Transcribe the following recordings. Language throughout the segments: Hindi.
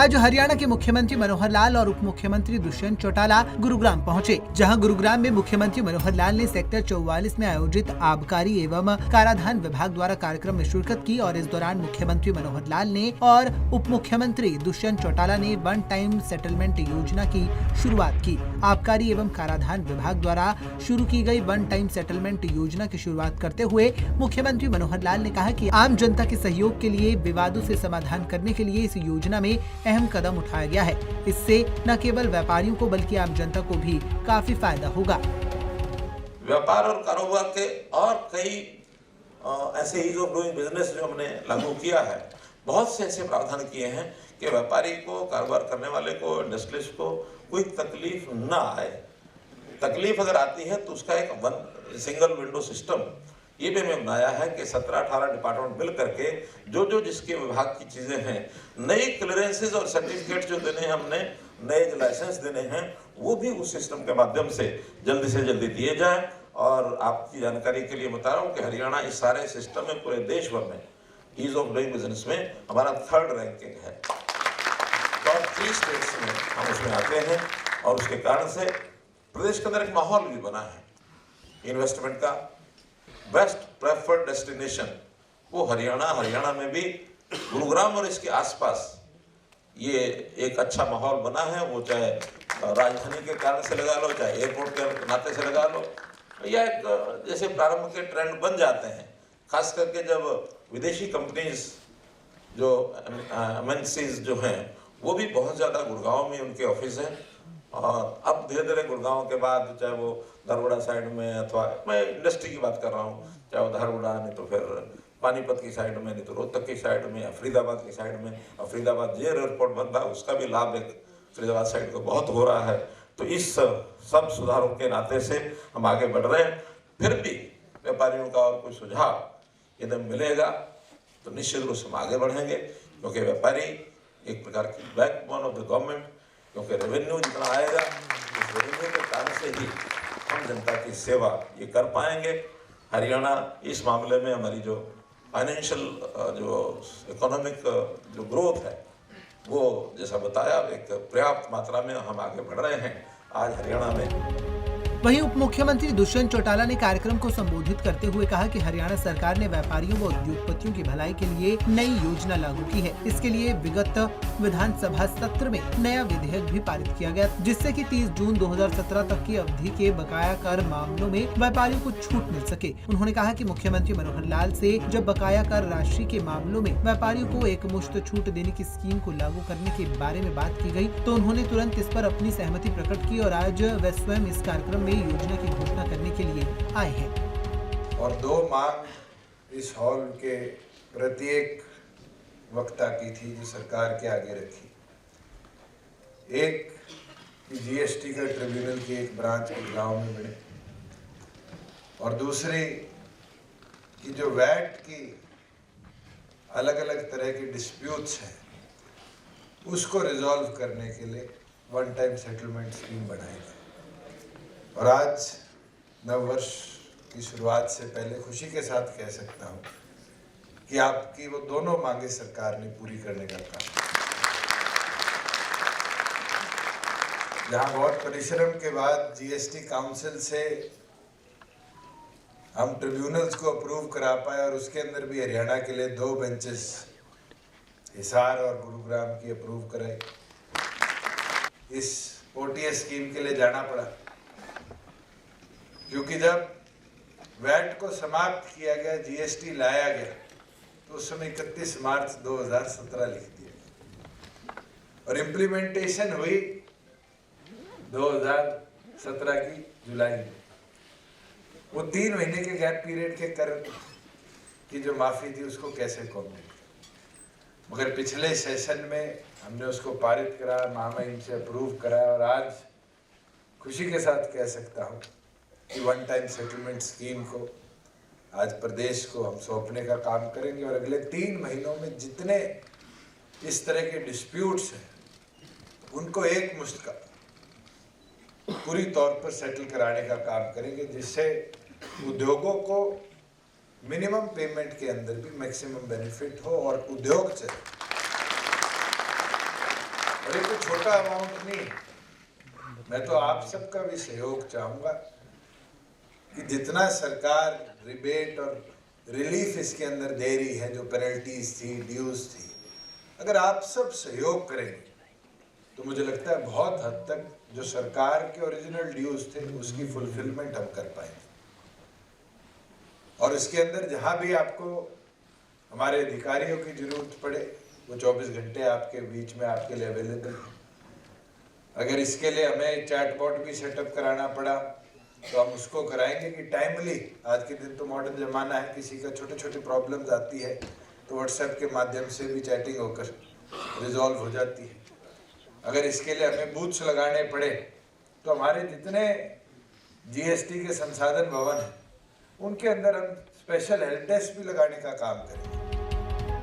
आज हरियाणा के मुख्यमंत्री मनोहर लाल और उप मुख्यमंत्री दुष्यंत चौटाला गुरुग्राम पहुंचे, जहां गुरुग्राम में मुख्यमंत्री मनोहर लाल ने सेक्टर 44 में आयोजित आबकारी एवं कराधान विभाग द्वारा कार्यक्रम में शिरकत की और इस दौरान मुख्यमंत्री मनोहर लाल ने और उप मुख्यमंत्री दुष्यंत चौटाला ने वन टाइम सेटलमेंट योजना की शुरुआत की। आबकारी एवं कराधान विभाग द्वारा शुरू की गई वन टाइम सेटलमेंट योजना की शुरुआत करते हुए मुख्यमंत्री मनोहर लाल ने कहा कि आम जनता के सहयोग के लिए विवादों से समाधान करने के लिए इस योजना में अहम कदम उठाया गया है। इससे न केवल व्यापारियों को बल्कि आम जनता को भी काफी फायदा होगा। व्यापार और कारोबार के और कई ऐसे ईज ऑफ डूइंग बिजनेस जो हमने लागू किया है, बहुत से ऐसे प्रावधान किए हैं कि व्यापारी को, कारोबार करने वाले को, इंडस्ट्रियलिस्ट को कोई तकलीफ ना आए। तकलीफ अगर आती है तो उसका एक सिंगल विंडो सिस्टम ये भी हमें बनाया है कि 17-18 डिपार्टमेंट मिल करके जो जिसके विभाग की चीजें हैं, नई क्लियरेंसेज और सर्टिफिकेट जो देने हैं हमने, नए जो लाइसेंस देने हैं, वो भी उस सिस्टम के माध्यम से जल्दी दिए जाए। और आपकी जानकारी के लिए बता रहा हूँ कि हरियाणा इस सारे सिस्टम में पूरे देश भर में ईज ऑफ डूइंग बिजनेस में हमारा 3rd रैंकिंग है। टॉप 3 स्टेट्स में हम उसमें आते हैं और उसके कारण से प्रदेश के अंदर एक माहौल भी बना है इन्वेस्टमेंट का। बेस्ट प्रेफर्ड डेस्टिनेशन वो हरियाणा में भी गुरुग्राम और इसके आसपास ये एक अच्छा माहौल बना है। वो चाहे राजधानी के कारण से लगा लो, चाहे एयरपोर्ट के नाते से लगा लो, या एक जैसे प्रारंभ के ट्रेंड बन जाते हैं, खास करके जब विदेशी कंपनीज जो MNCs जो हैं वो भी बहुत ज़्यादा गुड़गांव में उनके ऑफिस हैं। और अब धीरे धीरे गुड़गांव के बाद चाहे वो धारवाड़ा साइड में, अथवा मैं इंडस्ट्री की बात कर रहा हूँ, चाहे वो धारवाड़ा, नहीं तो फिर पानीपत की साइड में, नहीं तो रोहतक की साइड में, फरीदाबाद की साइड में। और फरीदाबाद जे एयरपोर्ट बन रहा है उसका भी लाभ एक फरीदाबाद साइड को बहुत हो रहा है। तो इस सब सुधारों के नाते से हम आगे बढ़ रहे हैं। फिर भी व्यापारियों का और कोई सुझाव यदि मिलेगा तो निश्चित रूप से हम आगे बढ़ेंगे, क्योंकि व्यापारी एक प्रकार की बैकबोन ऑफ द गवर्नमेंट, क्योंकि रेवेन्यू जितना आएगा उस रेवेन्यू के कारण से ही हम जनता की सेवा ये कर पाएंगे। हरियाणा इस मामले में हमारी जो फाइनेंशियल जो इकोनॉमिक जो ग्रोथ है वो जैसा बताया एक पर्याप्त मात्रा में हम आगे बढ़ रहे हैं आज हरियाणा में। वहीं उप मुख्यमंत्री दुष्यंत चौटाला ने कार्यक्रम को संबोधित करते हुए कहा कि हरियाणा सरकार ने व्यापारियों व उद्योगपतियों की भलाई के लिए नई योजना लागू की है। इसके लिए विगत विधानसभा सत्र में नया विधेयक भी पारित किया गया, जिससे कि 30 जून 2017 तक की अवधि के बकाया कर मामलों में व्यापारियों को छूट मिल सके। उन्होंने कहा कि मुख्यमंत्री मनोहर लाल से जब बकाया कर राशि के मामलों में व्यापारियों को एक मुश्त छूट देने की स्कीम को लागू करने के बारे में बात की गई, तो उन्होंने तुरंत इस पर अपनी सहमति प्रकट की और आज वे स्वयं इस कार्यक्रम में योजना की घोषणा करने के लिए आए हैं। और 2 मांग इस हॉल के प्रत्येक वक्ता की थी जो सरकार के आगे रखी। एक GST का ट्रिब्यूनल की एक ब्रांच गुड़गांव में बने, और दूसरी कि जो वैट की अलग अलग तरह की डिस्प्यूट्स हैं उसको रिजॉल्व करने के लिए वन टाइम सेटलमेंट स्कीम बनाई गई। और आज नव वर्ष की शुरुआत से पहले खुशी के साथ कह सकता हूँ कि आपकी वो दोनों मांगे सरकार ने पूरी करने का काम, जहाँ बहुत परिश्रम के बाद GST काउंसिल से हम ट्रिब्यूनल्स को अप्रूव करा पाए, और उसके अंदर भी हरियाणा के लिए 2 बेंचेस हिसार और गुरुग्राम की अप्रूव कराई। इस OTS स्कीम के लिए जाना पड़ा, क्योंकि जब वैट को समाप्त किया गया, GST लाया गया, तो उस समय 31 मार्च 2017 लिख दिया और इम्प्लीमेंटेशन हुई 2017 की जुलाई में। वो 3 महीने के गैप पीरियड के कर की जो माफ़ी थी उसको कैसे अकोमोडेट किया, मगर पिछले सेशन में हमने उसको पारित करा, महामहिम से अप्रूव करा, और आज खुशी के साथ कह सकता हूँ कि वन टाइम सेटलमेंट स्कीम को आज प्रदेश को हम सौंपने का काम करेंगे। और अगले 3 महीनों में जितने इस तरह के डिस्प्यूट्स हैं उनको एक मुश्त का पूरी तौर पर सेटल कराने का काम करेंगे, जिससे उद्योगों को मिनिमम पेमेंट के अंदर भी मैक्सिमम बेनिफिट हो और उद्योग से और ये कोई छोटा अमाउंट नहीं। मैं तो आप सबका भी सहयोग चाहूँगा कि जितना सरकार रिबेट और रिलीफ इसके अंदर दे रही है, जो पेनल्टीज थी, ड्यूज थी, अगर आप सब सहयोग करेंगे तो मुझे लगता है बहुत हद तक जो सरकार के ओरिजिनल ड्यूज थे उसकी फुलफिलमेंट हम कर पाएंगे। और इसके अंदर जहाँ भी आपको हमारे अधिकारियों की जरूरत पड़े वो 24 घंटे आपके बीच में आपके लिए अवेलेबल है। अगर इसके लिए हमें चैटबॉट भी सेटअप कराना पड़ा तो हम उसको कराएंगे कि टाइमली, आज के दिन तो मॉडर्न ज़माना है, किसी का छोटे छोटे प्रॉब्लम्स आती है तो व्हाट्सएप के माध्यम से भी चैटिंग होकर रिजॉल्व हो जाती है। अगर इसके लिए हमें बूथ्स लगाने पड़े तो हमारे जितने जीएसटी के संसाधन भवन हैं उनके अंदर हम स्पेशल हेल्प डेस्क भी लगाने का काम करेंगे।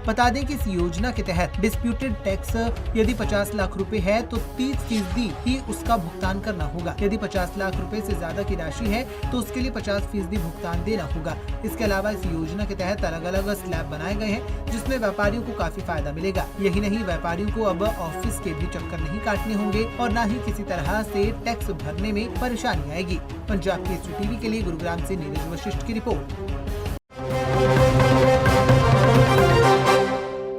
बता दें कि इस योजना के तहत डिस्प्यूटेड टैक्स यदि 50 लाख रुपए है तो 30% ही उसका भुगतान करना होगा। यदि 50 लाख रुपए से ज्यादा की राशि है तो उसके लिए 50% भुगतान देना होगा। इसके अलावा इस योजना के तहत अलग अलग स्लैब बनाए गए हैं जिसमें व्यापारियों को काफी फायदा मिलेगा। यही नहीं, व्यापारियों को अब ऑफिस के भी चक्कर नहीं काटने होंगे और न ही किसी तरह से टैक्स भरने में परेशानी आएगी। पंजाब केसरी टीवी के लिए गुरुग्राम से नीरज वशिष्ठ की रिपोर्ट।